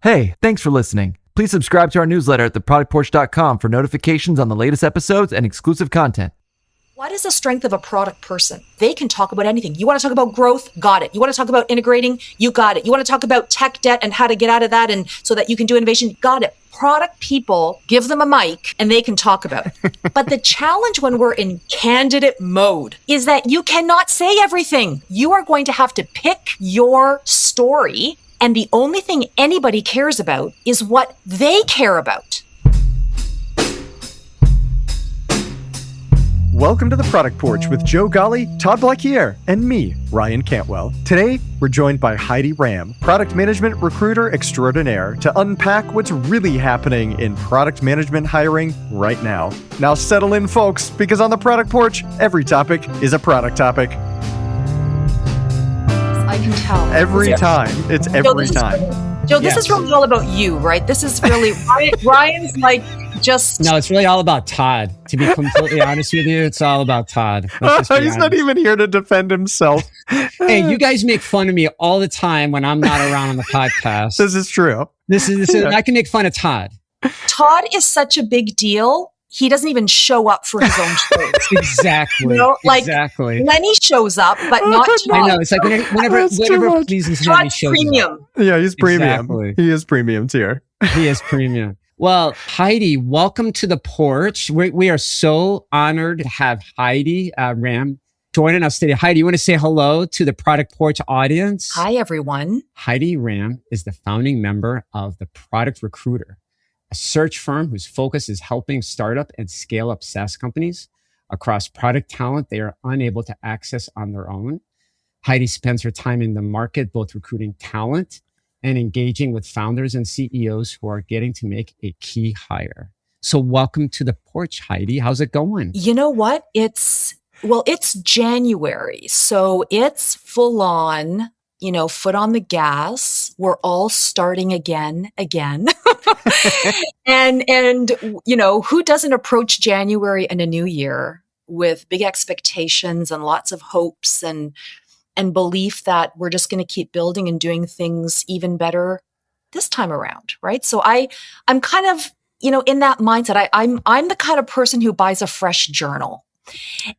Hey, thanks for listening. Please subscribe to our newsletter at theproductporch.com for notifications on the latest episodes and exclusive content. What is the strength of a product person? They can talk about anything. You want to talk about growth? Got it. You want to talk about integrating? You got it. You want to talk about tech debt and how to get out of that and so that you can do innovation? Got it. Product people, give them a mic and they can talk about it. But the challenge when we're in candidate mode is that you cannot say everything. You are going to have to pick your story, and the only thing anybody cares about is what they care about. Welcome to the Product Porch with Joe Golly, Todd Blaquier, and me, Ryan Cantwell. Today, we're joined by Heidi Ram, product management recruiter extraordinaire, to unpack what's really happening in product management hiring right now. Now settle in, folks, because on the Product Porch, every topic is a product topic. I can tell. Every time. It's every time. Joe, this is really all about you, right? This is really, Ryan's like just... No, it's really all about Todd. To be completely honest with you, it's all about Todd. He's not even here to defend himself. Hey, you guys make fun of me all the time when I'm not around on the podcast. This is true. This is I can make fun of Todd. Todd is such a big deal. He doesn't even show up for his own shows. Exactly. You know, like exactly. Lenny shows up, but not Todd. I know. It's like whenever pleases him, he shows premium. up. Yeah, he's premium. Exactly. He is premium tier. He is premium. Well, Heidi, welcome to the porch. We are so honored to have Heidi Ram joining us today. Heidi, you want to say hello to the Product Porch audience? Hi, everyone. Heidi Ram is the founding member of the Product Recruiter, a search firm whose focus is helping startup and scale up SaaS companies across product talent they are unable to access on their own. Heidi spends her time in the market, both recruiting talent and engaging with founders and CEOs who are getting to make a key hire. So welcome to the porch, Heidi. How's it going? You know what? It's January. So it's full on, foot on the gas. We're all starting again. and who doesn't approach January and a new year with big expectations and lots of hopes and belief that we're just going to keep building and doing things even better this time around, right? So I'm kind of, in that mindset. I'm the kind of person who buys a fresh journal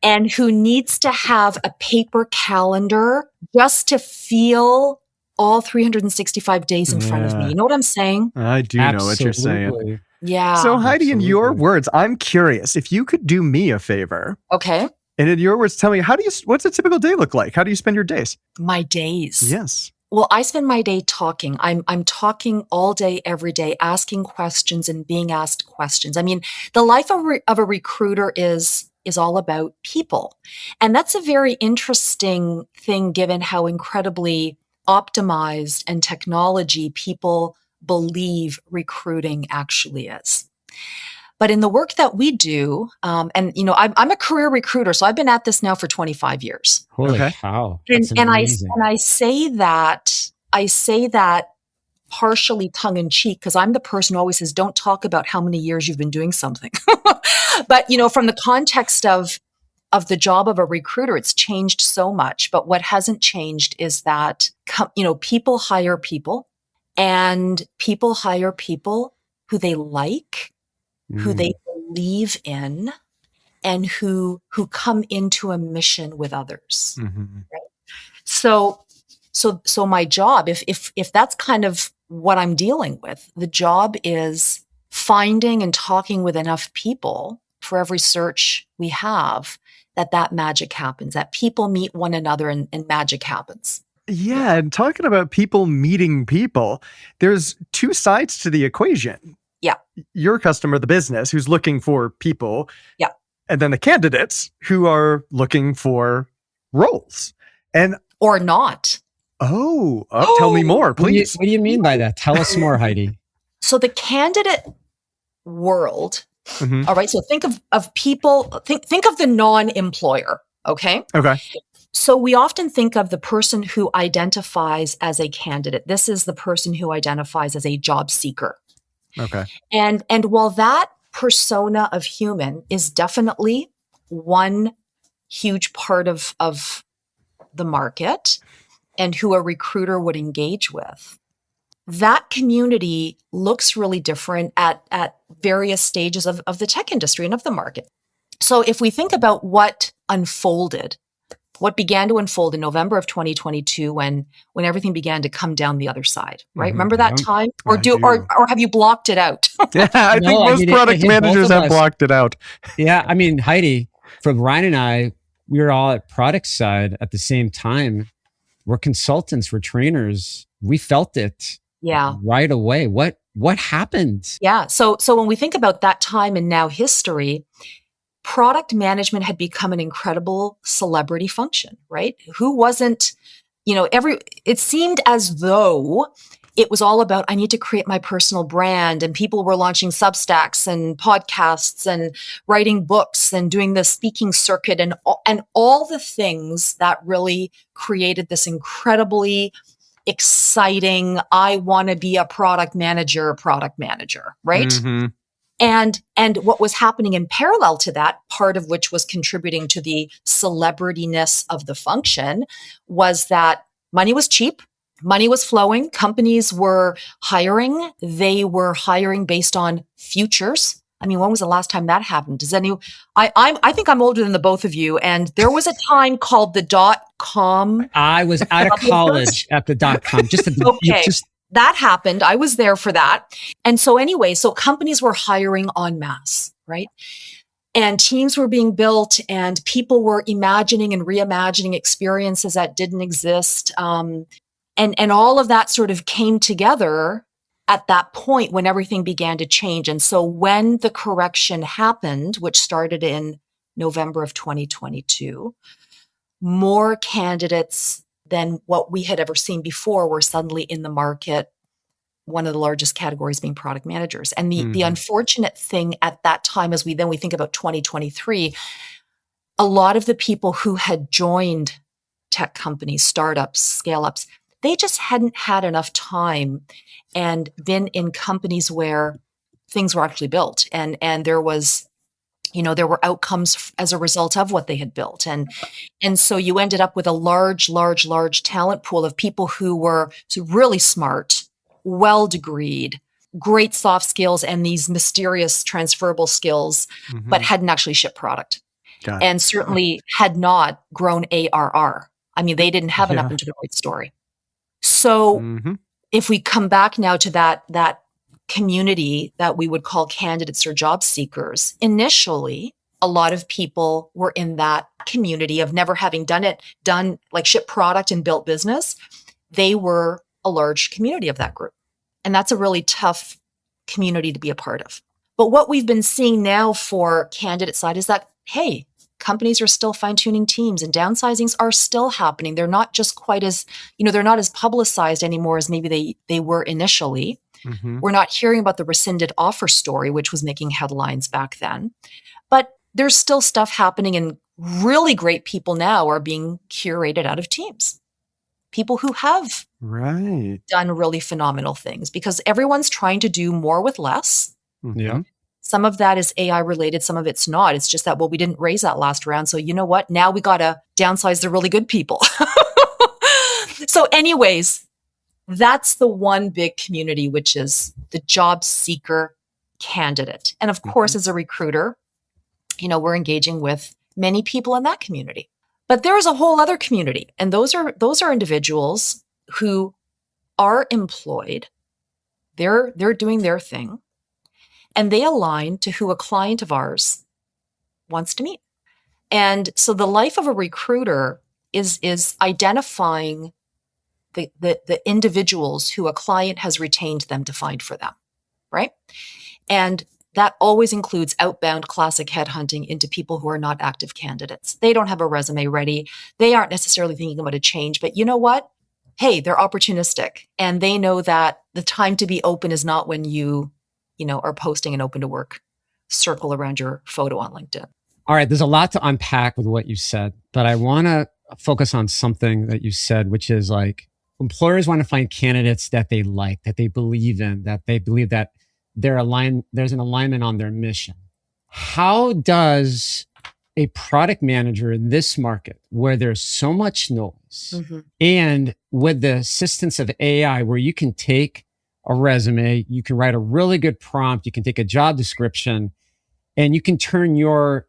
and who needs to have a paper calendar just to feel all 365 days in front of me. You know what I'm saying? I do know what you're saying. Yeah. So Heidi, in your words, I'm curious, if you could do me a favor. Okay. And in your words, tell me, what's a typical day look like? How do you spend your days? My days. Yes. Well, I spend my day talking. I'm talking all day, every day, asking questions and being asked questions. I mean, the life of a recruiter is all about people. And that's a very interesting thing given how incredibly optimized and technology people believe recruiting actually is. But in the work that we do, I'm a career recruiter, so I've been at this now for 25 years. Holy cow! And I say that partially tongue in cheek because I'm the person who always says, "Don't talk about how many years you've been doing something." But from the context of the job of a recruiter, it's changed so much. But what hasn't changed is that people hire people, and people hire people who they like, who they believe in, and who come into a mission with others. Mm-hmm. Right? So my job, if that's kind of what I'm dealing with, the job is finding and talking with enough people for every search we have that magic happens, that people meet one another and magic happens. Yeah, and talking about people meeting people, there's two sides to the equation. Yeah. Your customer, the business, who's looking for people. Yeah. And then the candidates who are looking for roles. Or not. Oh, tell me more, please. What do you mean by that? Tell us more, Heidi. So the candidate world, all right, so think of people, think of the non-employer, okay? Okay. So we often think of the person who identifies as a candidate. This is the person who identifies as a job seeker. Okay. And while that persona of human is definitely one huge part of the market and who a recruiter would engage with, that community looks really different at various stages of the tech industry and of the market. So if we think about what began to unfold in November of 2022 when everything began to come down the other side, right? Remember that time? Or or have you blocked it out? Yeah, I think most product managers have blocked it out. Yeah, I mean, Heidi, for Ryan and I, we were all at product side at the same time. We're consultants, we're trainers. We felt it right away. What happened? Yeah. So when we think about that time and now history, product management had become an incredible celebrity function, right? Who wasn't, it seemed as though it was all about, I need to create my personal brand, and people were launching Substacks and podcasts and writing books and doing the speaking circuit and all the things that really created this incredibly exciting, I want to be a product manager, right? Mm-hmm. And what was happening in parallel to that, part of which was contributing to the celebrityness of the function, was that money was cheap, money was flowing, companies were hiring. They were hiring based on futures. I mean, when was the last time that happened? I think I'm older than the both of you. And there was a time called the .com. I was out of college at the .com. That happened. I was there for that. And so anyway, so companies were hiring en masse, right? And teams were being built and people were imagining and reimagining experiences that didn't exist. And all of that sort of came together at that point when everything began to change. And so when the correction happened, which started in November of 2022, more candidates than what we had ever seen before were suddenly in the market, one of the largest categories being product managers. And the unfortunate thing at that time, as we think about 2023, a lot of the people who had joined tech companies, startups, scale-ups, they just hadn't had enough time and been in companies where things were actually built. And there was, there were outcomes as a result of what they had built. And so you ended up with a large talent pool of people who were really smart, well-degreed, great soft skills, and these mysterious transferable skills, but hadn't actually shipped product. And certainly had not grown ARR. I mean, they didn't have an up and to the right story. So if we come back now to that community that we would call candidates or job seekers, initially, a lot of people were in that community of never having done like ship product and built business. They were a large community of that group. And that's a really tough community to be a part of. But what we've been seeing now for candidate side is that, hey, companies are still fine-tuning teams and downsizings are still happening. They're not just quite as, they're not as publicized anymore as maybe they were initially. We're not hearing about the rescinded offer story, which was making headlines back then. But there's still stuff happening, and really great people now are being curated out of teams. People who have done really phenomenal things, because everyone's trying to do more with less. Yeah. Some of that is AI related. Some of it's not. It's just that, we didn't raise that last round. So you know what? Now we got to downsize the really good people. So anyways, that's the one big community, which is the job seeker candidate. And of course, as a recruiter, we're engaging with many people in that community. But there is a whole other community. And those are individuals who are employed. They're doing their thing. And they align to who a client of ours wants to meet. And so the life of a recruiter is identifying the individuals who a client has retained them to find for them, right? And that always includes outbound classic headhunting into people who are not active candidates. They don't have a resume ready. They aren't necessarily thinking about a change, but you know what? Hey, they're opportunistic, and they know that the time to be open is not when you are posting an open to work circle around your photo on LinkedIn. All right. There's a lot to unpack with what you said, but I want to focus on something that you said, which is like employers want to find candidates that they like, that they believe in, that they believe that there's an alignment on their mission. How does a product manager in this market where there's so much noise and with the assistance of AI, where you can take a resume, you can write a really good prompt, you can take a job description, and you can turn your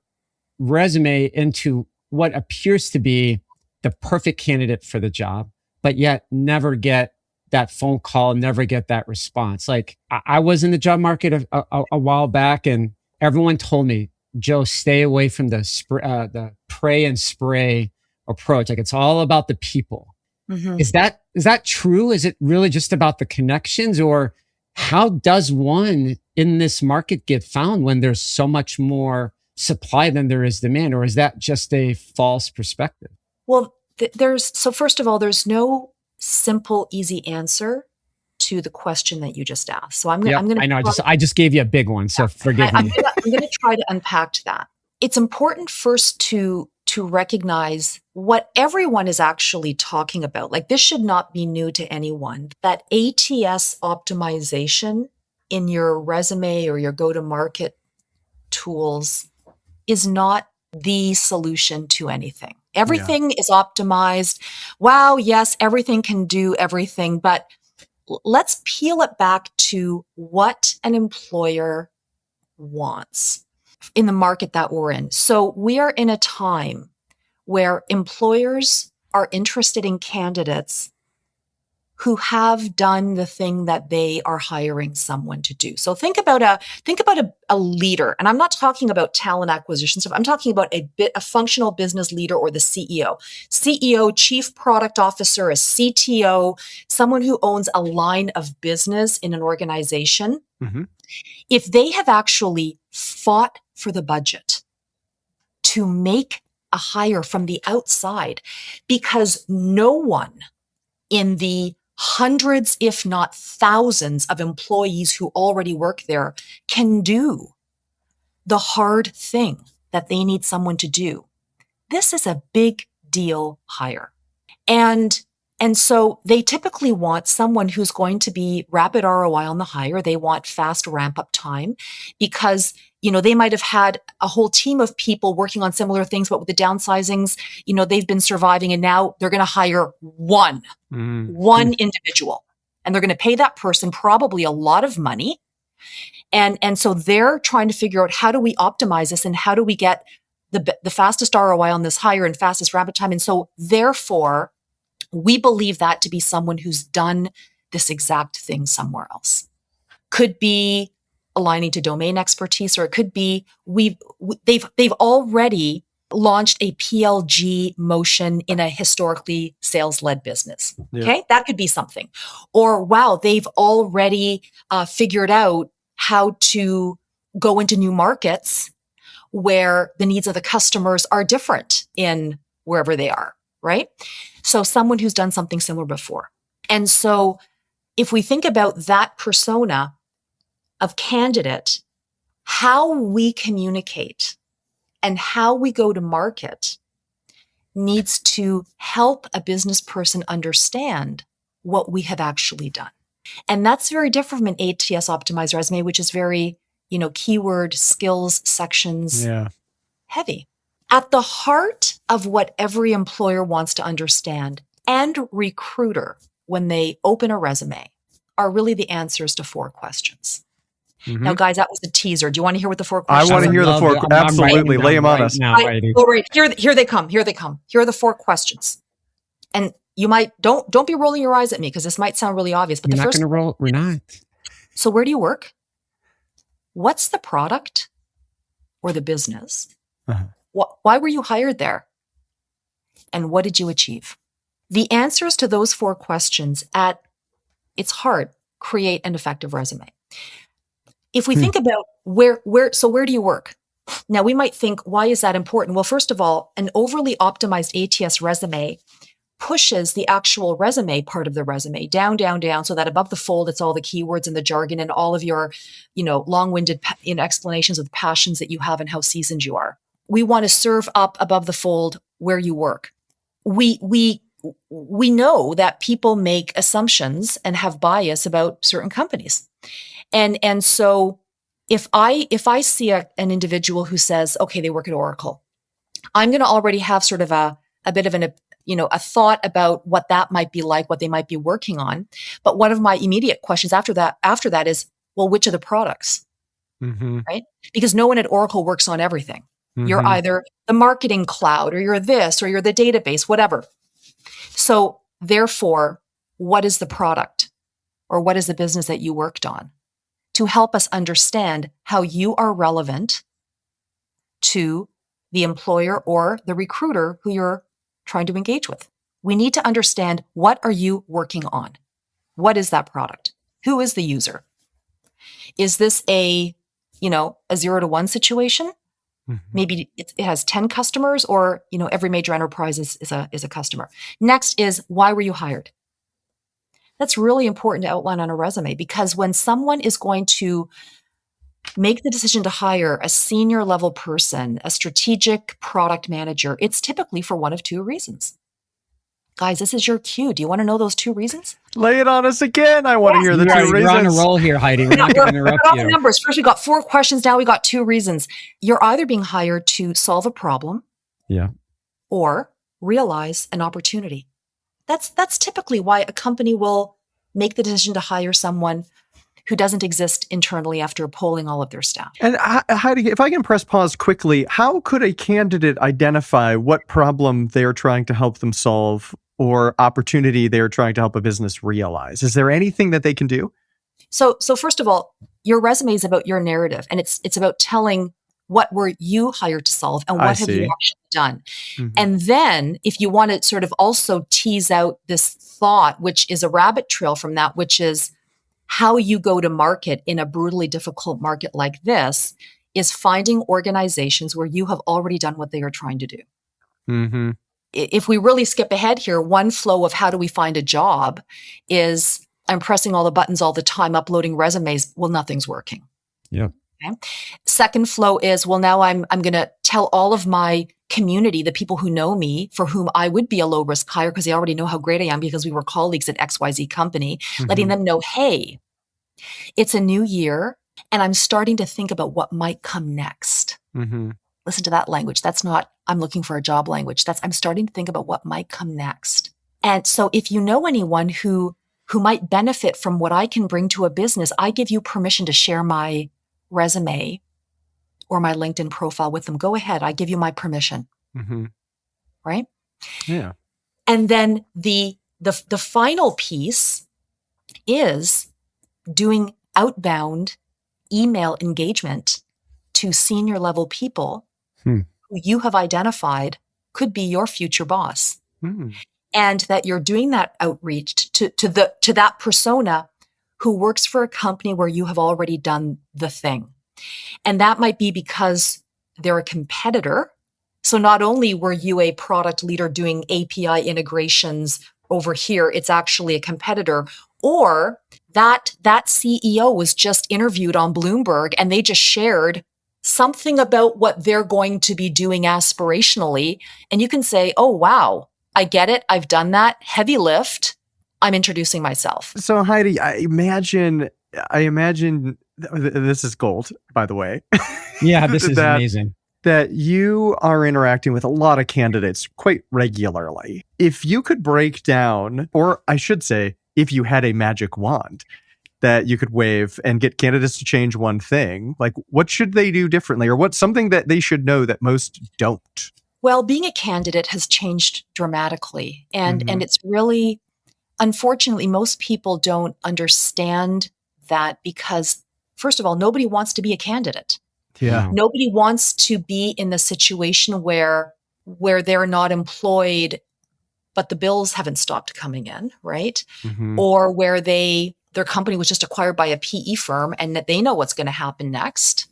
resume into what appears to be the perfect candidate for the job, but yet never get that phone call, never get that response. Like I was in the job market a while back, and everyone told me, Joe, stay away from the pray and spray approach. Like it's all about the people. Mhm. Is that true? Is it really just about the connections, or how does one in this market get found when there's so much more supply than there is demand? Or is that just a false perspective? Well, so first of all, there's no simple, easy answer to the question that you just asked. So I'm going Yep, to I know. I just gave you a big one, so forgive me. I'm going to try to unpack that. It's important first to recognize what everyone is actually talking about. Like this should not be new to anyone. That ATS optimization in your resume or your go-to-market tools is not the solution to anything. Everything is optimized. Wow, yes, everything can do everything, but let's peel it back to what an employer wants in the market that we're in. So we are in a time where employers are interested in candidates who have done the thing that they are hiring someone to do. So think about a leader, and I'm not talking about talent acquisition stuff. I'm talking about a functional business leader or the CEO, chief product officer, a CTO, someone who owns a line of business in an organization. Mhm. If they have actually fought for the budget to make a hire from the outside, because no one in the hundreds, if not thousands of employees who already work there can do the hard thing that they need someone to do. This is a big deal hire. And so they typically want someone who's going to be rapid ROI on the hire. They want fast ramp up time because, they might have had a whole team of people working on similar things, but with the downsizings, they've been surviving and now they're going to hire one individual, and they're going to pay that person probably a lot of money. And so they're trying to figure out, how do we optimize this and how do we get the fastest ROI on this hire and fastest ramp up time? And so therefore, we believe that to be someone who's done this exact thing somewhere else. Could be aligning to domain expertise, or it could be they've already launched a PLG motion in a historically sales-led business. Yeah. Okay, that could be something. Or wow, they've already figured out how to go into new markets where the needs of the customers are different in wherever they are, right? So someone who's done something similar before. And so if we think about that persona of candidate, how we communicate and how we go to market needs to help a business person understand what we have actually done. And that's very different from an ATS optimized resume, which is very, keyword, skills, sections, heavy. At the heart of what every employer wants to understand and recruiter when they open a resume are really the answers to 4 questions. Mm-hmm. Now, guys, that was the teaser. Do you want to hear what the 4 I questions want to are? hear the 4. Absolutely. Lay them on us. Now, Heidi. All right. Here they come. Here are the 4 questions. And you might, don't be rolling your eyes at me because this might sound really obvious, but You're the not first, going to roll. We're not. so where do you work? What's the product or the business? Uh-huh. Why were you hired there? And what did you achieve? The answers to those 4 questions at its heart create an effective resume. If we think about where do you work? Now we might think, why is that important? Well, first of all, an overly optimized ATS resume pushes the actual resume part of the resume down, so that above the fold, it's all the keywords and the jargon and all of your, long-winded explanations of the passions that you have and how seasoned you are. We want to serve up above the fold where you work. We know that people make assumptions and have bias about certain companies. And so if I see an individual who says, okay, they work at Oracle, I'm going to already have sort of a bit of a thought about what that might be like, what they might be working on. But one of my immediate questions after that is, well, which of the products, right? Because no one at Oracle works on everything. You're either the marketing cloud, or you're this, or you're the database, whatever. So therefore, what is the product, or what is the business that you worked on, to help us understand how you are relevant to the employer or the recruiter who you're trying to engage with. We need to understand, what are you working on? What is that product? Who is the user? Is this a 0 to 1 situation? Maybe it has 10 customers, or, every major enterprise is a customer. Next is, why were you hired? That's really important to outline on a resume, because when someone is going to make the decision to hire a senior level person, a strategic product manager, it's typically for one of two reasons. Guys, this is your cue. Do you want to know those two reasons? Lay it on us again. I want to hear the two reasons. We're on a roll here, Heidi. We're not going to interrupt all you. The numbers. First, we got 4 questions. Now we got 2 reasons. You're either being hired to solve a problem, or realize an opportunity. That's typically why a company will make the decision to hire someone who doesn't exist internally after polling all of their staff. And Heidi, if I can press pause quickly, how could a candidate identify what problem they are trying to help them solve, or opportunity they are trying to help a business realize? Is there anything that they can do? So first of all, your resume is about your narrative, and it's about telling what were you hired to solve and what have you actually done. And then if you want to sort of also tease out this thought, which is a rabbit trail from that, which is how you go to market in a brutally difficult market like this, is finding organizations where you have already done what they are trying to do. If we really skip ahead here, one flow of how do we find a job is, I'm pressing all the buttons all the time, uploading resumes. Well, nothing's working. Yeah. Okay. Second flow is, well, now I'm going to tell all of my community, the people who know me, for whom I would be a low risk hire because they already know how great I am because we were colleagues at XYZ company, letting them know, hey, it's a new year and I'm starting to think about what might come next. Listen to that language. That's not, I'm looking for a job language. That's, I'm starting to think about what might come next. And so if you know anyone who might benefit from what I can bring to a business, I give you permission to share my resume or my LinkedIn profile with them. Go ahead. I give you my permission. Right? Yeah. And then the final piece is doing outbound email engagement to senior level people who you have identified could be your future boss. And that you're doing that outreach to that persona who works for a company where you have already done the thing. And that might be because they're a competitor. So not only were you a product leader doing API integrations over here, it's actually a competitor, or that CEO was just interviewed on Bloomberg and they just shared something about what they're going to be doing aspirationally. And you can say, oh, wow, I get it. I've done that. Heavy lift. I'm introducing myself. So Heidi, I imagine this is gold, by the way. Yeah, this is amazing. That you are interacting with a lot of candidates quite regularly. If you could break down, or I should say, if you had a magic wand that you could wave and get candidates to change one thing, like what should they do differently, or what's something that they should know that most don't? Well, being a candidate has changed dramatically. And it's really, unfortunately, most people don't understand that because, first of all, nobody wants to be a candidate. Yeah. Nobody wants to be in the situation where they're not employed, but the bills haven't stopped coming in, right? Or where their company was just acquired by a PE firm and that they know what's going to happen next.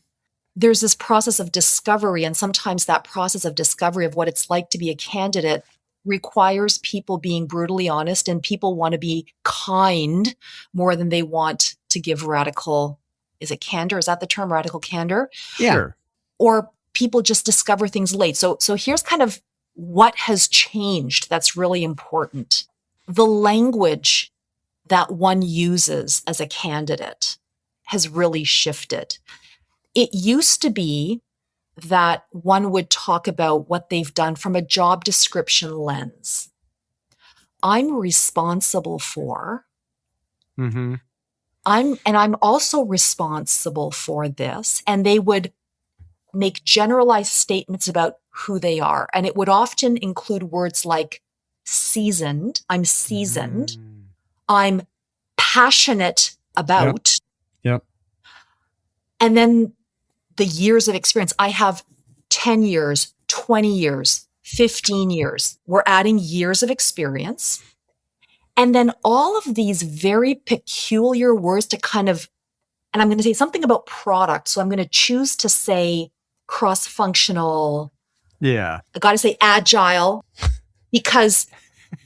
There's this process of discovery, and sometimes that process of discovery of what it's like to be a candidate requires people being brutally honest, and people want to be kind more than they want to give radical, is it candor? Is that the term, radical candor? Yeah. Sure. Or people just discover things late. So here's kind of what has changed that's really important. The language that one uses as a candidate has really shifted. It used to be that one would talk about what they've done from a job description lens. I'm responsible for. Mm-hmm. I'm also responsible for this. And they would make generalized statements about who they are. And it would often include words like seasoned. I'm seasoned. I'm passionate about. Yep. And then the years of experience. I have 10 years, 20 years, 15 years. We're adding years of experience. And then all of these very peculiar words to kind of, and I'm going to say something about product. So I'm going to choose to say cross-functional. Yeah. I got to say agile, because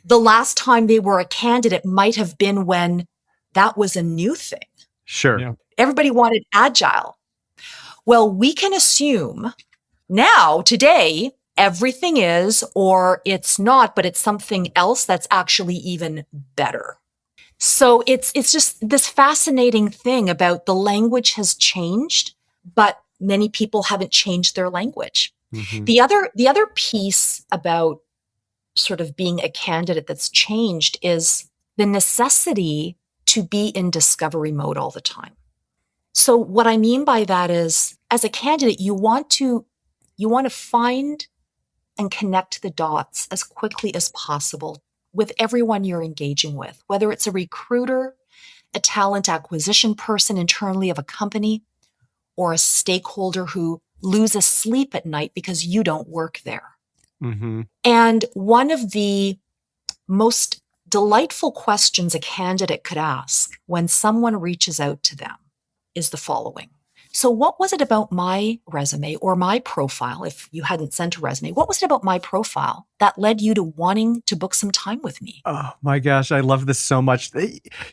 the last time they were a candidate might have been when that was a new thing. Sure. Yeah. Everybody wanted agile. Well, we can assume now, today, everything is, or it's not, but it's something else that's actually even better. So it's just this fascinating thing about the language has changed, but many people haven't changed their language. Mm-hmm. The other piece about sort of being a candidate that's changed is the necessity to be in discovery mode all the time. So what I mean by that is, as a candidate, you want to find and connect the dots as quickly as possible with everyone you're engaging with, whether it's a recruiter, a talent acquisition person internally of a company, or a stakeholder who loses sleep at night because you don't work there. Mm-hmm. And one of the most delightful questions a candidate could ask when someone reaches out to them is the following. So what was it about my resume or my profile, if you hadn't sent a resume, what was it about my profile that led you to wanting to book some time with me? Oh my gosh, I love this so much.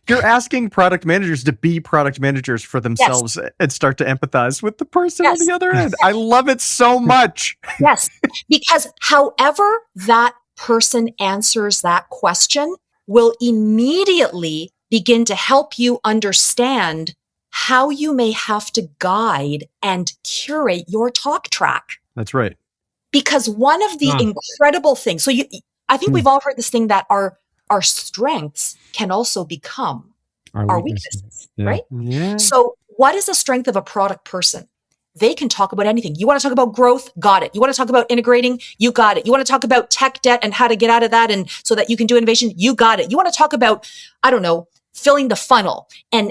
You're asking product managers to be product managers for themselves and start to empathize with the person on the other end. I love it so much. Yes, because however that person answers that question will immediately begin to help you understand how you may have to guide and curate your talk track. That's right. Because one of the incredible things, I think we've all heard this thing that our strengths can also become our weaknesses, right? Yeah. So what is the strength of a product person? They can talk about anything. You want to talk about growth? Got it. You want to talk about integrating? You got it. You want to talk about tech debt and how to get out of that and so that you can do innovation? You got it. You want to talk about, I don't know, filling the funnel and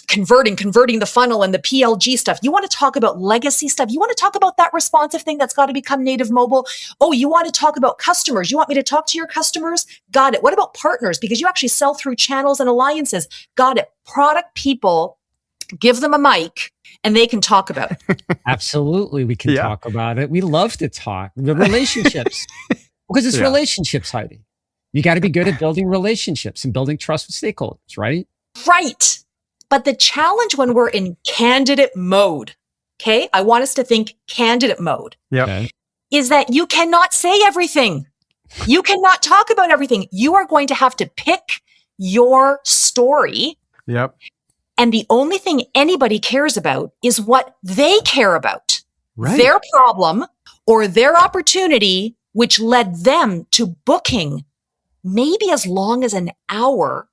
converting the funnel and the PLG stuff. You want to talk about legacy stuff. You want to talk about that responsive thing that's got to become native mobile. Oh, you want to talk about customers. You want me to talk to your customers? Got it. What about partners? Because you actually sell through channels and alliances. Got it. Product people, give them a mic and they can talk about it. Absolutely. We can talk about it. We love to talk. The relationships, because it's relationships, Heidi. You got to be good at building relationships and building trust with stakeholders, right? Right. But the challenge when we're in candidate mode, okay, I want us to think candidate mode, is that you cannot say everything. You cannot talk about everything. You are going to have to pick your story. Yep. And the only thing anybody cares about is what they care about. Right. Their problem or their opportunity, which led them to booking maybe as long as an hour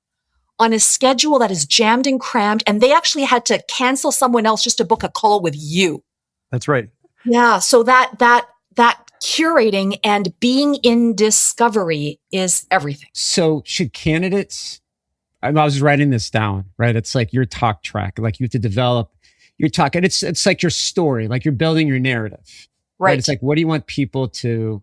on a schedule that is jammed and crammed. And they actually had to cancel someone else just to book a call with you. That's right. Yeah. So that curating and being in discovery is everything. So should candidates, I was writing this down, right? It's like your talk track, like you have to develop your talk, and it's like your story, like you're building your narrative, right? It's like, what do you want people to,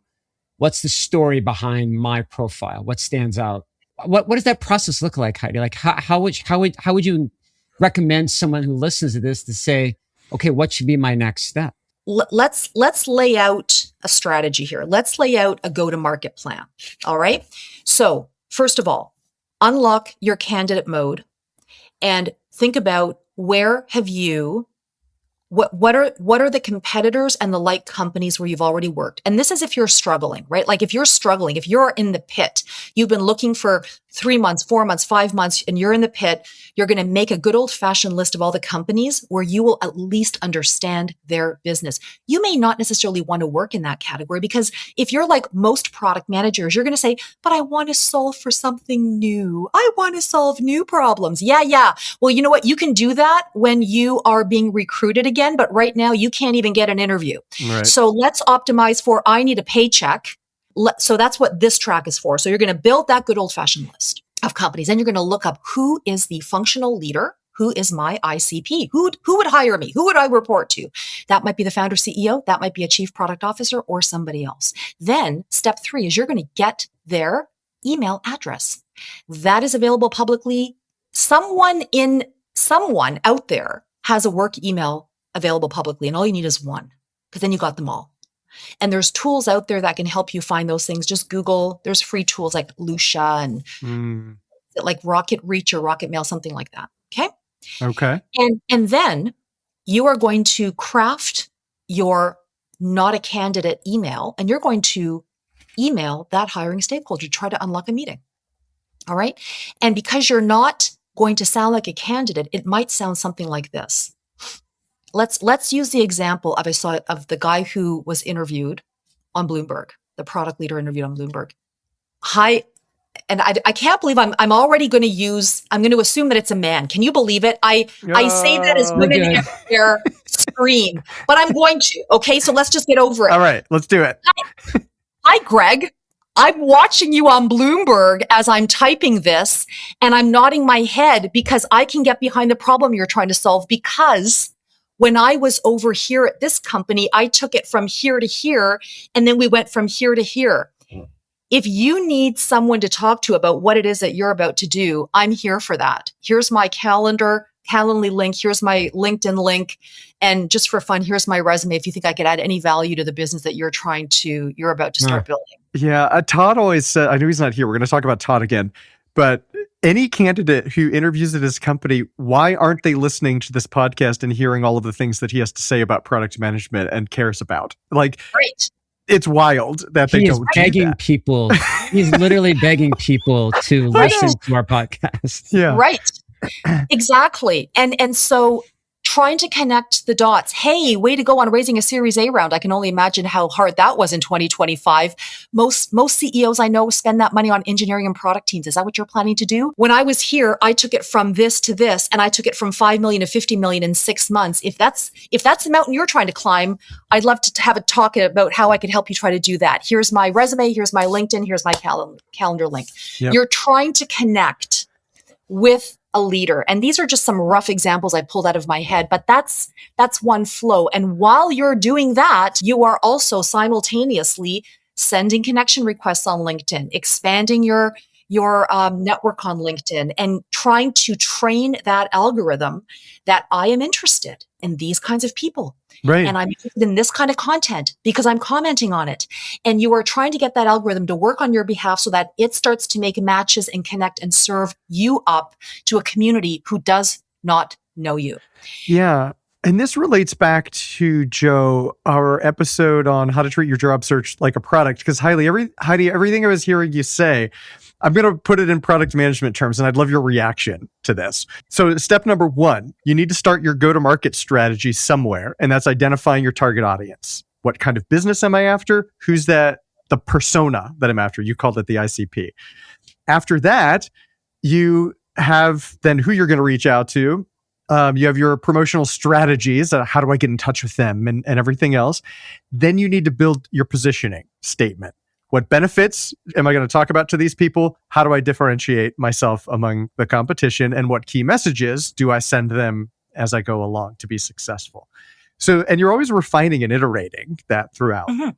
what's the story behind my profile? What stands out? What does that process look like, Heidi? Like how would you recommend someone who listens to this to say, okay, what should be my next step? Let's lay out a strategy here. Let's lay out a go-to-market plan. All right. So first of all, unlock your candidate mode and think about where have you what are the competitors and the like companies where you've already worked? And this is if you're struggling, right? Like if you're struggling, if you're in the pit, you've been looking for 3 months, 4 months, 5 months, and you're in the pit, you're going to make a good old fashioned list of all the companies where you will at least understand their business. You may not necessarily want to work in that category because if you're like most product managers, you're going to say, but I want to solve for something new. I want to solve new problems. Yeah. Well, you know what? You can do that when you are being recruited again, but right now you can't even get an interview. Right. So let's optimize for, I need a paycheck. So that's what this track is for. So you're going to build that good old fashioned list of companies and you're going to look up who is the functional leader. Who is my ICP? Who would hire me? Who would I report to? That might be the founder CEO. That might be a chief product officer or somebody else. Then step 3 is you're going to get their email address. That is available publicly. Someone out there has a work email available publicly and all you need is one because then you got them all. And there's tools out there that can help you find those things. Just Google. There's free tools like Lucia and like Rocket Reach or Rocket Mail, something like that. Okay. And then you are going to craft your not a candidate email and you're going to email that hiring stakeholder to try to unlock a meeting. All right. And because you're not going to sound like a candidate, it might sound something like this. Let's use the example of the guy who was interviewed on Bloomberg, the product leader interviewed on Bloomberg. Hi, and I can't believe I'm already going to assume that it's a man. Can you believe it? I say that as women everywhere scream, but I'm going to. Okay, so let's just get over it. All right, let's do it. Hi, Greg. I'm watching you on Bloomberg as I'm typing this, and I'm nodding my head because I can get behind the problem you're trying to solve because when I was over here at this company, I took it from here to here, and then we went from here to here. If you need someone to talk to about what it is that you're about to do, I'm here for that. Here's my Calendly link. Here's my LinkedIn link. And just for fun, here's my resume if you think I could add any value to the business that you're about to start building. Yeah. Todd always said, I know he's not here. We're going to talk about Todd again, but any candidate who interviews at his company, why aren't they listening to this podcast and hearing all of the things that he has to say about product management and cares about? Like, right. It's wild that they don't do that. People. He's literally begging people to listen to our podcast. Yeah. Right. Exactly. And so trying to connect the dots. Hey, way to go on raising a Series A round. I can only imagine how hard that was in 2025. Most CEOs I know spend that money on engineering and product teams. Is that what you're planning to do? When I was here, I took it from this to this, and I took it from 5 million to 50 million in 6 months. If that's the mountain you're trying to climb, I'd love to have a talk about how I could help you try to do that. Here's my resume. Here's my LinkedIn. Here's my calendar link. Yep. You're trying to connect with a leader. And these are just some rough examples I pulled out of my head, but that's one flow. And while you're doing that, you are also simultaneously sending connection requests on LinkedIn, expanding your network on LinkedIn, and trying to train that algorithm that I am interested in these kinds of people. Right. And I'm interested in this kind of content because I'm commenting on it. And you are trying to get that algorithm to work on your behalf so that it starts to make matches and connect and serve you up to a community who does not know you. Yeah. And this relates back to, Joe, our episode on how to treat your job search like a product. Because Heidi, everything I was hearing you say, I'm going to put it in product management terms, and I'd love your reaction to this. So step number 1, you need to start your go-to-market strategy somewhere, and that's identifying your target audience. What kind of business am I after? Who's the persona that I'm after? You called it the ICP. After that, you have then who you're going to reach out to. You have your promotional strategies. How do I get in touch with them and everything else? Then you need to build your positioning statement. What benefits am I going to talk about to these people? How do I differentiate myself among the competition? And what key messages do I send them as I go along to be successful? So, and you're always refining and iterating that throughout. Mm-hmm.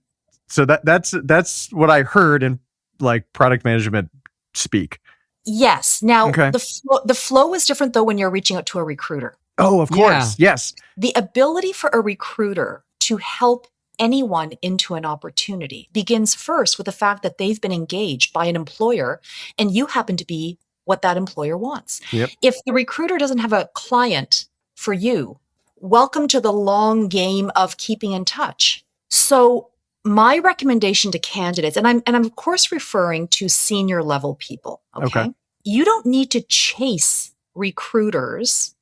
So that's what I heard in like product management speak. Yes. Now, the flow is different though when you're reaching out to a recruiter. Oh, of course. Yeah. Yes. The ability for a recruiter to help anyone into an opportunity begins first with the fact that they've been engaged by an employer and you happen to be what that employer wants. Yep. If the recruiter doesn't have a client for you, welcome to the long game of keeping in touch. So my recommendation to candidates, and I'm of course referring to senior level people, okay? You don't need to chase recruiters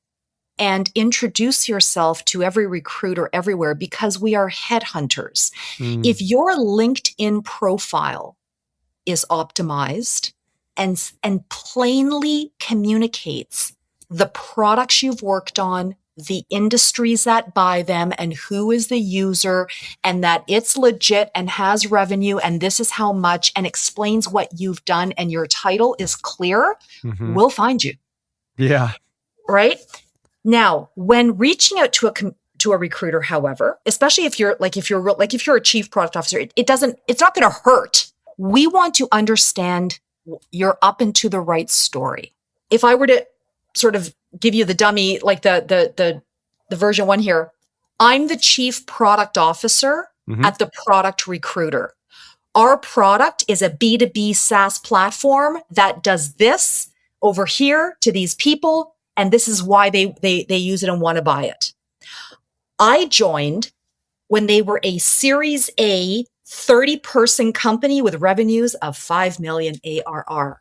and introduce yourself to every recruiter everywhere because we are headhunters. If your LinkedIn profile is optimized and plainly communicates the products you've worked on, the industries that buy them, and who is the user, and that it's legit and has revenue, and this is how much, and explains what you've done, and your title is clear, we'll find you. Yeah. Right? Now, when reaching out to a recruiter, however, especially if you're a chief product officer, it's not going to hurt. We want to understand you're up into the right story. If I were to sort of give you the dummy, like the version 1 here, I'm the chief product officer at the product recruiter. Our product is a B2B SaaS platform that does this over here to these people, and this is why they use it and want to buy it. I joined when they were a Series A 30-person company with revenues of 5 million ARR.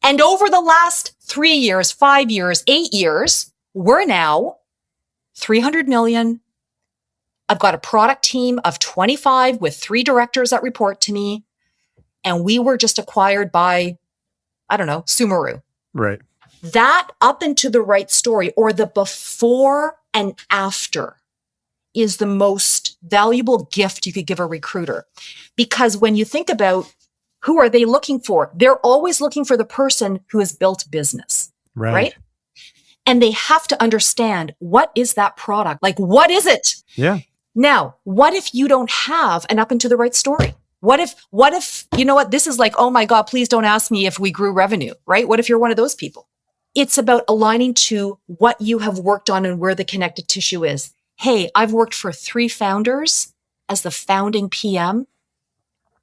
And over the last 3 years, 5 years, 8 years, we're now 300 million. I've got a product team of 25 with 3 directors that report to me. And we were just acquired by, I don't know, Sumeru. Right. That up into the right story, or the before and after, is the most valuable gift you could give a recruiter. Because when you think about who are they looking for, they're always looking for the person who has built business, right? And they have to understand, what is that product? Like, what is it? Yeah. Now, what if you don't have an up into the right story? What if, you know what, this is like, oh my God, please don't ask me if we grew revenue, right? What if you're one of those people? It's about aligning to what you have worked on and where the connected tissue is. Hey, I've worked for 3 founders as the founding PM,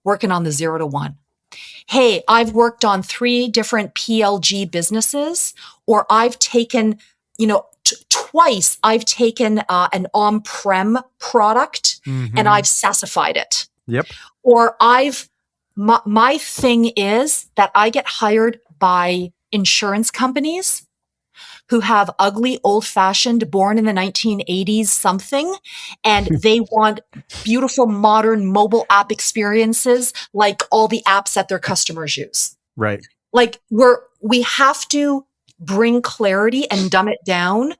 working on the 0 to 1. Hey, I've worked on 3 different PLG businesses, or I've taken, twice I've taken an on-prem product and I've SaaSified it. Yep. Or my thing is that I get hired by insurance companies who have ugly, old-fashioned, born in the 1980s something, and they want beautiful, modern mobile app experiences like all the apps that their customers use. Right. Like we have to bring clarity and dumb it down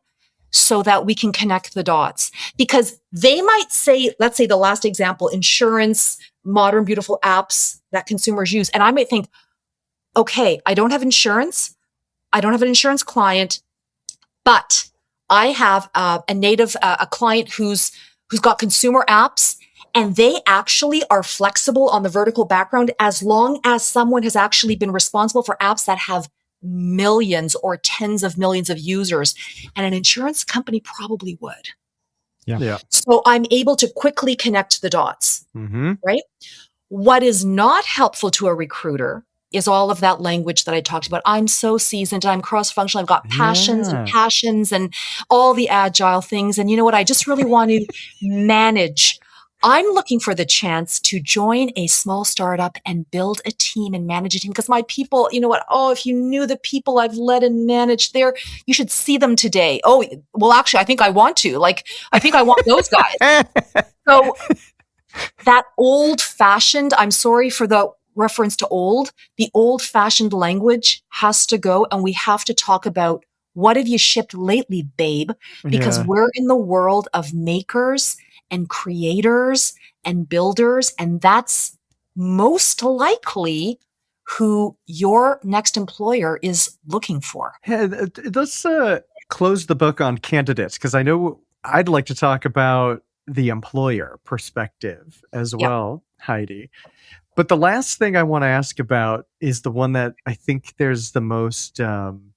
so that we can connect the dots. Because they might say, let's say the last example, insurance, modern, beautiful apps that consumers use. And I might think, okay, I don't have insurance. I don't have an insurance client, but I have a client who's got consumer apps, and they actually are flexible on the vertical background as long as someone has actually been responsible for apps that have millions or tens of millions of users. And an insurance company probably would. Yeah. So I'm able to quickly connect the dots, right? What is not helpful to a recruiter is all of that language that I talked about. I'm so seasoned, I'm cross-functional, I've got passions and all the agile things. And you know what? I just really want to manage. I'm looking for the chance to join a small startup and build a team and manage a team, because my people, you know what? Oh, if you knew the people I've led and managed there, you should see them today. Oh, well, actually, I think I want to. I think I want those guys. So that old-fashioned, I'm sorry for the reference to old, the old-fashioned language has to go, and we have to talk about, what have you shipped lately, babe? Because we're in the world of makers and creators and builders, and that's most likely who your next employer is looking for. Hey, let's close the book on candidates, because I know I'd like to talk about the employer perspective as well, Heidi. But the last thing I want to ask about is the one that I think there's the most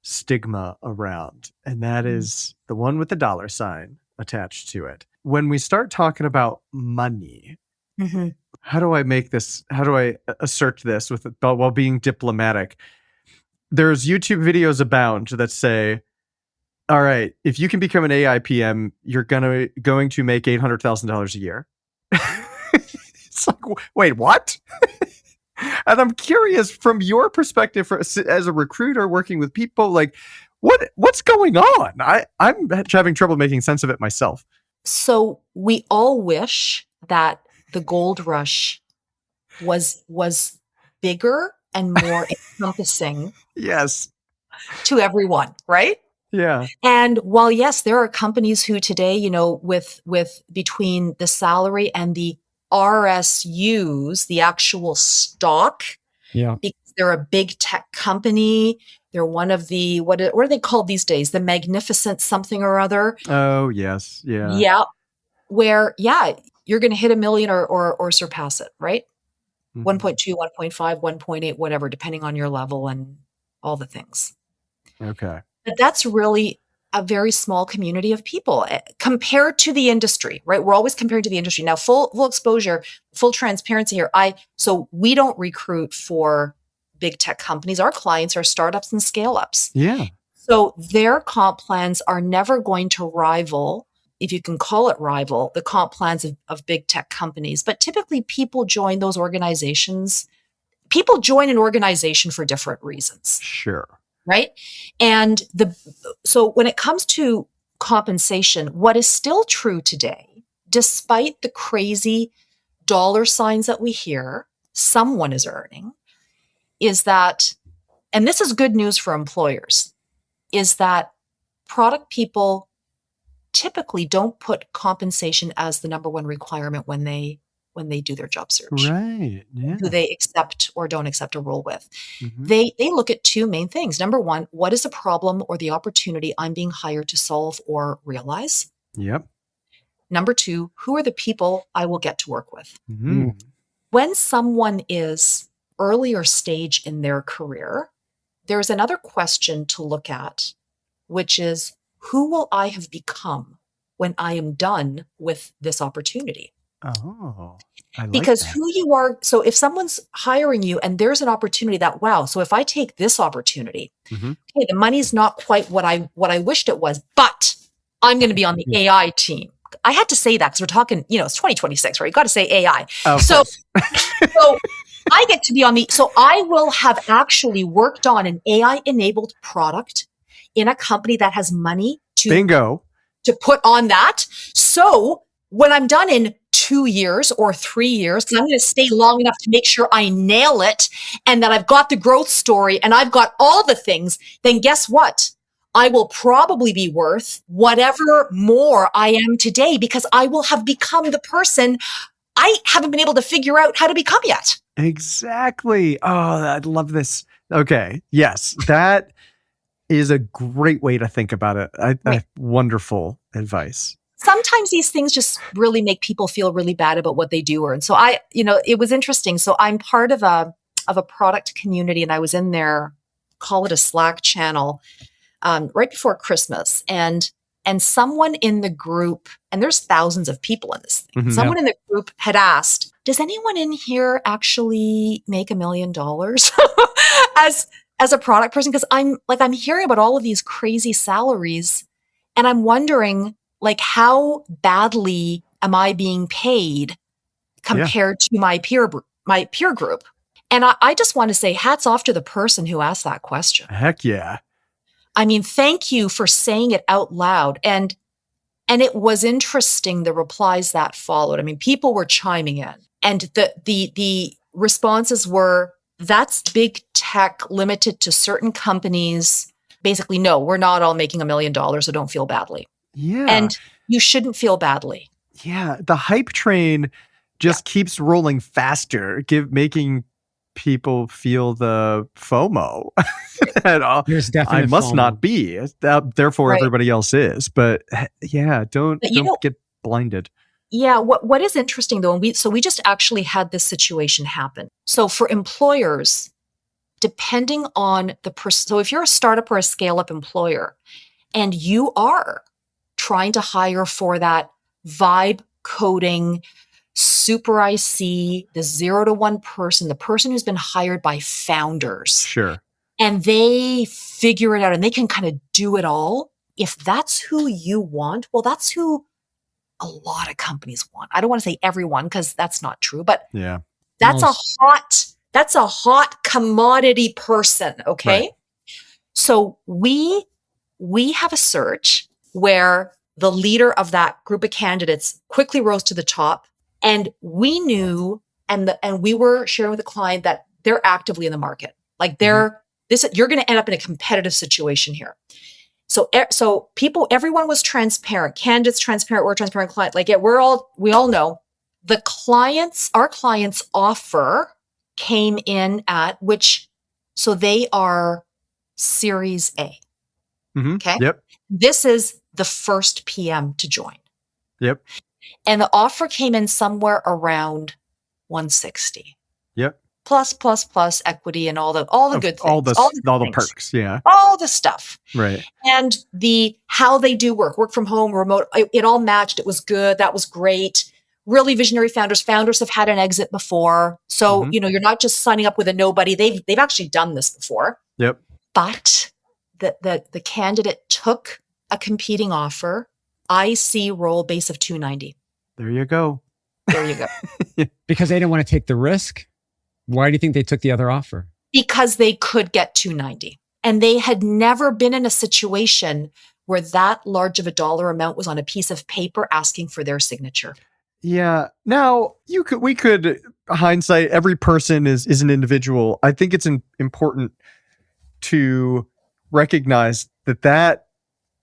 stigma around, and that is the one with the dollar sign attached to it. When we start talking about money, how do I assert this while being diplomatic? There's YouTube videos abound that say, all right, if you can become an AI PM, you're going to make $800,000 a year. It's like, wait, what? And I'm curious from your perspective as a recruiter working with people, like what's going on? I'm having trouble making sense of it myself. So we all wish that the gold rush was bigger and more encompassing Yes. to everyone, right? Yeah. And while yes, there are companies who today, with between the salary and the RSUs, the actual stock, because they're a big tech company, they're one of the what are they called these days? The magnificent something or other. Oh yes, yeah. Yeah, where you're going to hit $1 million or surpass it, right? 1.2, 1.5, 1.8, whatever, depending on your level and all the things. Okay. But that's really a very small community of people compared to the industry, right? We're always comparing to the industry. Now, full exposure, full transparency here. So we don't recruit for big tech companies. Our clients are startups and scale-ups. Yeah. So their comp plans are never going to rival, if you can call it rival, the comp plans of big tech companies. But typically people join those organizations. People join an organization for different reasons. Sure. Right. And so when it comes to compensation, what is still true today, despite the crazy dollar signs that we hear someone is earning, is that, and this is good news for employers, is that product people typically don't put compensation as the number one requirement when they do their job search. Right. Yeah. Who they accept or don't accept a role with. Mm-hmm. They look at two main things. Number one, what is the problem or the opportunity I'm being hired to solve or realize? Yep. Number two, who are the people I will get to work with? Mm-hmm. When someone is earlier stage in their career, there's another question to look at, which is, who will I have become when I am done with this opportunity? Oh, I like Because that. who you are, so if someone's hiring you and there's an opportunity that, wow, so if I take this opportunity, Mm-hmm. okay, the money's not quite what I wished it was, but I'm going to be on the AI team. I had to say that because we're talking, it's 2026, right? You got to say AI. Oh, so I get to be so I will have actually worked on an AI enabled product in a company that has money bingo to put on that. So when I'm done in 2 years or 3 years, because I'm going to stay long enough to make sure I nail it and that I've got the growth story and I've got all the things, then guess what? I will probably be worth whatever more I am today because I will have become the person I haven't been able to figure out how to become yet. Exactly. Oh, I love this. Okay. Yes. That is a great way to think about it. Right. Wonderful advice. Sometimes these things just really make people feel really bad about what they do. And so it was interesting. So I'm part of a product community and I was in there, call it a Slack channel, right before Christmas. And someone in the group, and there's thousands of people in this thing, someone in the group had asked, does anyone in here actually make $1 million as a product person? Because I'm hearing about all of these crazy salaries and I'm wondering, how badly am I being paid compared to my peer group? And I just want to say hats off to the person who asked that question. Heck yeah. I mean, thank you for saying it out loud. And it was interesting, the replies that followed. I mean, people were chiming in and the responses were, that's big tech limited to certain companies. Basically, no, we're not all making $1 million, so don't feel badly. Yeah. And you shouldn't feel badly. Yeah. The hype train just keeps rolling faster, making people feel the FOMO. There's definitely I must FOMO. not be. Therefore, Right. everybody else is. But yeah, don't get blinded. Yeah. What is interesting though, and we just actually had this situation happen. So for employers, depending on the person, so if you're a startup or a scale-up employer, and you are trying to hire for that vibe coding, super IC, the 0 to 1 person, the person who's been hired by founders. Sure. And they figure it out and they can kind of do it all. if that's who you want, well, that's who a lot of companies want. I don't want to say everyone because that's not true, but Yeah. that's Most. a hot commodity person. Okay. Right. So we have a search where the leader of that group of candidates quickly rose to the top, and we knew, and we were sharing with the client that they're actively in the market. Like you're going to end up in a competitive situation here. So everyone was transparent, candidates transparent, we're transparent, client. Like we all know our client's offer came in at so they are Series A. Mm-hmm. Okay. Yep. This is the first PM to join. Yep. And the offer came in somewhere around 160. Yep. Plus equity and all the good things. All the things. perks. Yeah. All the stuff. Right. And how they do work from home, remote, it all matched. It was good. That was great. Really visionary founders. Founders have had an exit before. So, you're not just signing up with a nobody. They've actually done this before. Yep. But the candidate took a competing offer, IC role base of 290. There you go. There you go. Because they didn't want to take the risk. Why do you think they took the other offer? Because they could get 290. And they had never been in a situation where that large of a dollar amount was on a piece of paper asking for their signature. Yeah. Now we could hindsight. Every person is an individual. I think it's important to recognize that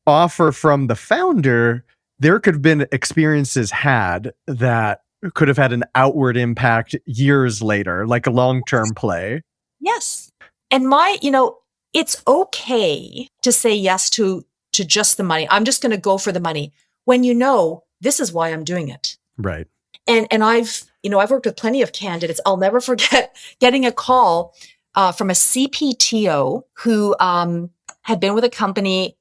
offer from the founder, there could have been experiences had that could have had an outward impact years later, like a long-term play. Yes. And it's okay to say yes to just the money. I'm just going to go for the money when this is why I'm doing it. Right. And I've worked with plenty of candidates. I'll never forget getting a call from a CPTO who had been with a company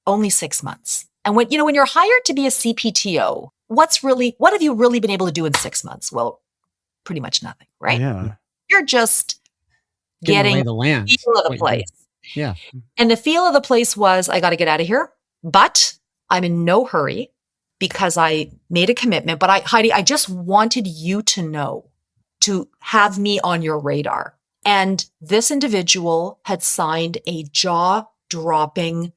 only 6 months. And when you're hired to be a CPTO, what have you really been able to do in 6 months? Well, pretty much nothing, right? Yeah. You're just getting the land. feel of the place. Yeah. And the feel of the place was, I got to get out of here, but I'm in no hurry because I made a commitment. But Heidi, I just wanted you to know, to have me on your radar. And this individual had signed a jaw-dropping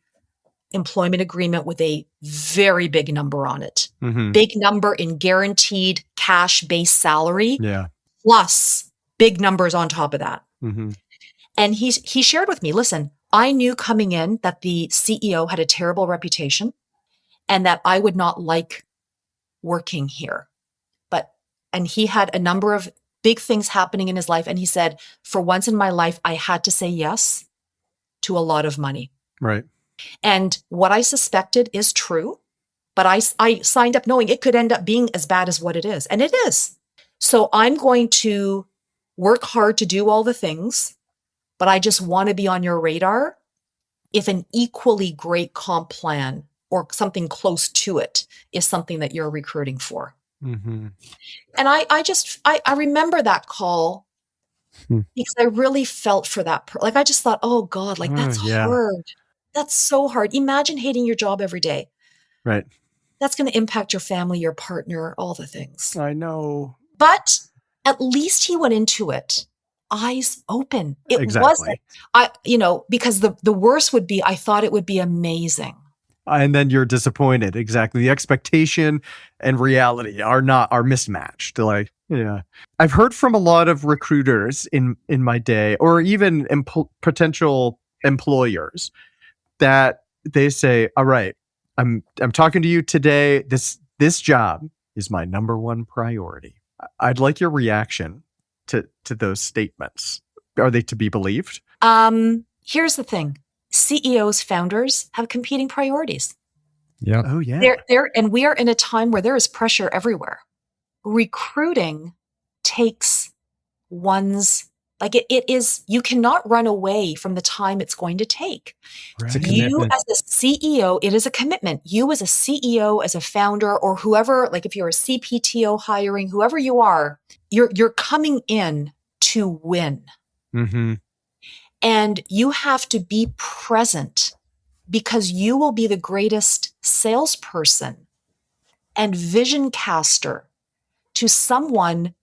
employment agreement with a very big number on it. Mm-hmm. Big number in guaranteed cash-based salary. Yeah. Plus big numbers on top of that. Mm-hmm. And he shared with me, listen, I knew coming in that the CEO had a terrible reputation and that I would not like working here. And he had a number of big things happening in his life. And he said, for once in my life, I had to say yes to a lot of money. Right. And what I suspected is true, but I signed up knowing it could end up being as bad as what it is. And it is. So I'm going to work hard to do all the things, but I just want to be on your radar if an equally great comp plan or something close to it is something that you're recruiting for. Mm-hmm. And I remember that call because I really felt for that. I just thought, oh God, that's hard. That's so hard. Imagine hating your job every day. Right. That's going to impact your family, your partner, all the things. I know. But at least he went into it eyes open. It Exactly. wasn't, because the worst would be, I thought it would be amazing. And then you're disappointed. Exactly. The expectation and reality are mismatched. I've heard from a lot of recruiters in my day, or even potential employers, that they say, all right, I'm talking to you today. This job is my number one priority. I'd like your reaction to those statements. Are they to be believed? Here's the thing. CEOs, founders have competing priorities. Yeah. Oh yeah. And we are in a time where there is pressure everywhere. Recruiting takes it is, you cannot run away from the time it's going to take. Right. It's a You commitment. as a CEO, it is a commitment. You as a CEO, as a founder, or whoever, if you're a CPTO hiring, whoever you are, you're coming in to win. Mm-hmm. And you have to be present because you will be the greatest salesperson and vision caster to someone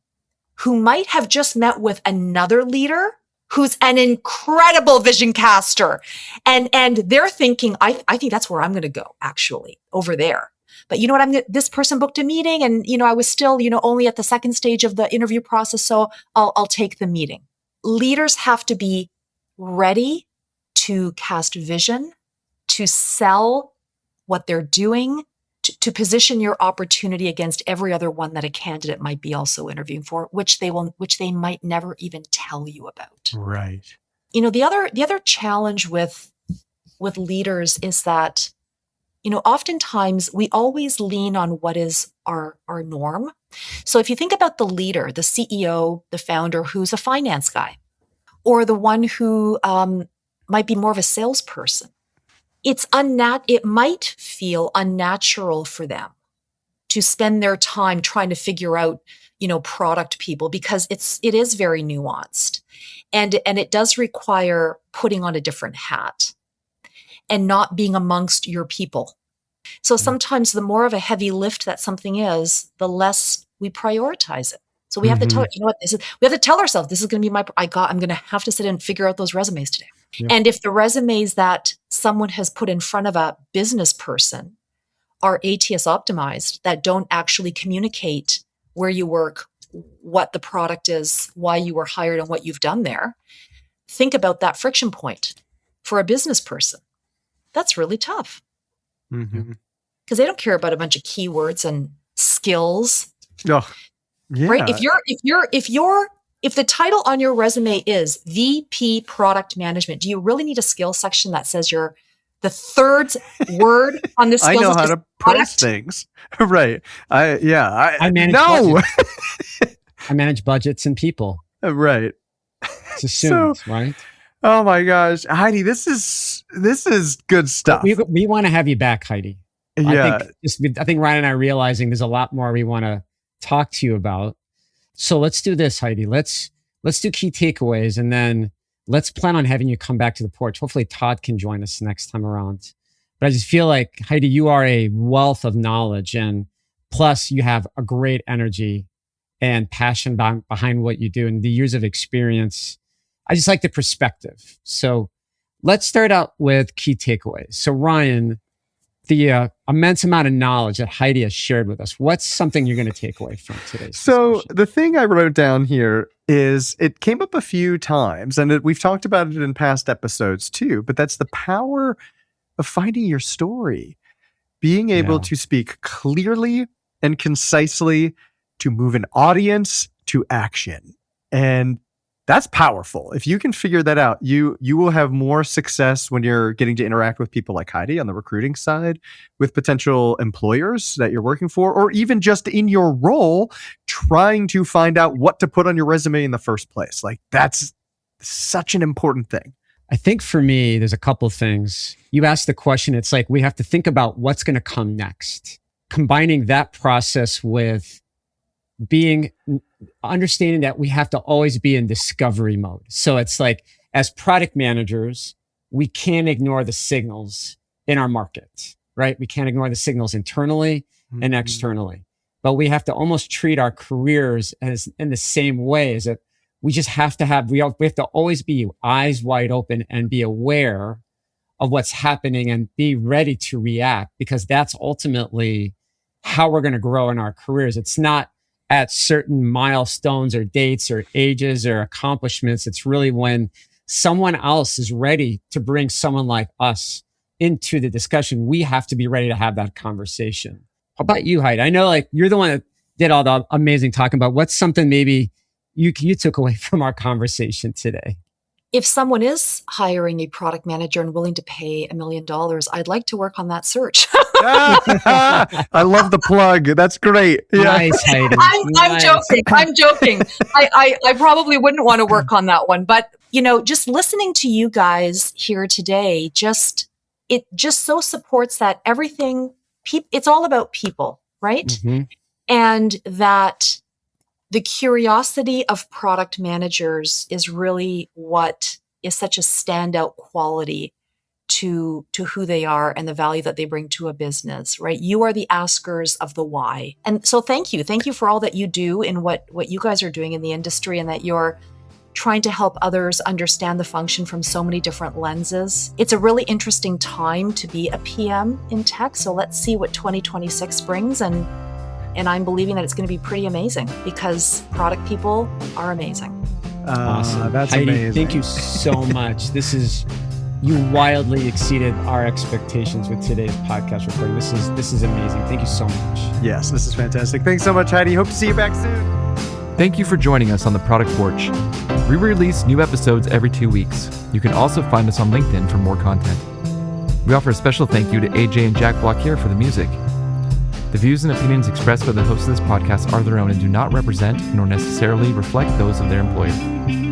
who might have just met with another leader who's an incredible vision caster. And they're thinking, I think that's where I'm going to go, actually, over there. But you know what? This person booked a meeting and, I was still, only at the second stage of the interview process. So I'll take the meeting. Leaders have to be ready to cast vision, to sell what they're doing, to position your opportunity against every other one that a candidate might be also interviewing for, which they might never even tell you about. Right. The other challenge with leaders is that, oftentimes we always lean on what is our norm. So if you think about the leader, the CEO, the founder, who's a finance guy, or the one who might be more of a salesperson, it might feel unnatural for them to spend their time trying to figure out, product people, because it is very nuanced, and it does require putting on a different hat and not being amongst your people. So sometimes the more of a heavy lift that something is, the less we prioritize it. So we have to tell it, we have to tell ourselves, this is going to be I'm going to have to sit and figure out those resumes today. Yep. And if the resumes that someone has put in front of a business person are ATS optimized, that don't actually communicate where you work, what the product is, why you were hired, and what you've done there, think about that friction point for a business person. That's really tough. Because they don't care about a bunch of keywords and skills. Oh, yeah. Right? If the title on your resume is VP Product Management, do you really need a skills section that says you're the third word on the skills? I know how to price things. Right. I manage budgets. I manage budgets and people. Right. It's assumed, right? Oh my gosh, Heidi, this is good stuff. We want to have you back, Heidi. Yeah. I think Ryan and I are realizing there's a lot more we want to talk to you about. So let's do this, Heidi. Let's do key takeaways, and then let's plan on having you come back to the porch. Hopefully Todd can join us next time around. But I just feel like, Heidi, you are a wealth of knowledge, and plus you have a great energy and passion behind what you do and the years of experience. I just like the perspective. So let's start out with key takeaways. So Ryan, the immense amount of knowledge that Heidi has shared with us, what's something you're going to take away from today's discussion? The thing I wrote down here is, it came up a few times, and we've talked about it in past episodes too, but that's the power of finding your story, being able to speak clearly and concisely to move an audience to action. And that's powerful. If you can figure that out, you will have more success when you're getting to interact with people like Heidi on the recruiting side, with potential employers that you're working for, or even just in your role, trying to find out what to put on your resume in the first place. Like, that's such an important thing. I think for me, there's a couple of things. You asked the question, it's like we have to think about what's going to come next. Combining that process with understanding that we have to always be in discovery mode. So it's like, as product managers, we can't ignore the signals in our market, right? We can't ignore the signals internally and externally, but we have to almost treat our careers as in the same way, as if we just have to we have to always be eyes wide open and be aware of what's happening and be ready to react, because that's ultimately how we're going to grow in our careers. It's not at certain milestones or dates or ages or accomplishments. It's really when someone else is ready to bring someone like us into the discussion, we have to be ready to have that conversation. How about you, Heidi? I know like you're the one that did all the amazing talking about. What's something maybe you took away from our conversation today? If someone is hiring a product manager and willing to pay $1 million, I'd like to work on that search. I love the plug. That's great. Yeah. Nice, Heidi. I'm joking. I probably wouldn't want to work on that one. But, just listening to you guys here today, it just so supports that everything, it's all about people, right? Mm-hmm. And that the curiosity of product managers is really what is such a standout quality to who they are and the value that they bring to a business, right? You are the askers of the why. And so thank you. Thank you for all that you do in what you guys are doing in the industry, and that you're trying to help others understand the function from so many different lenses. It's a really interesting time to be a PM in tech. So let's see what 2026 brings. And I'm believing that it's going to be pretty amazing, because product people are amazing. Awesome. That's Heidi, amazing. thank you so much. You wildly exceeded our expectations with today's podcast recording. This is amazing. Thank you so much. Yes, this is fantastic. Thanks so much, Heidi. Hope to see you back soon. Thank you for joining us on the Product Porch. We release new episodes every 2 weeks. You can also find us on LinkedIn for more content. We offer a special thank you to AJ and Jack Blockier for the music. The views and opinions expressed by the hosts of this podcast are their own and do not represent nor necessarily reflect those of their employer.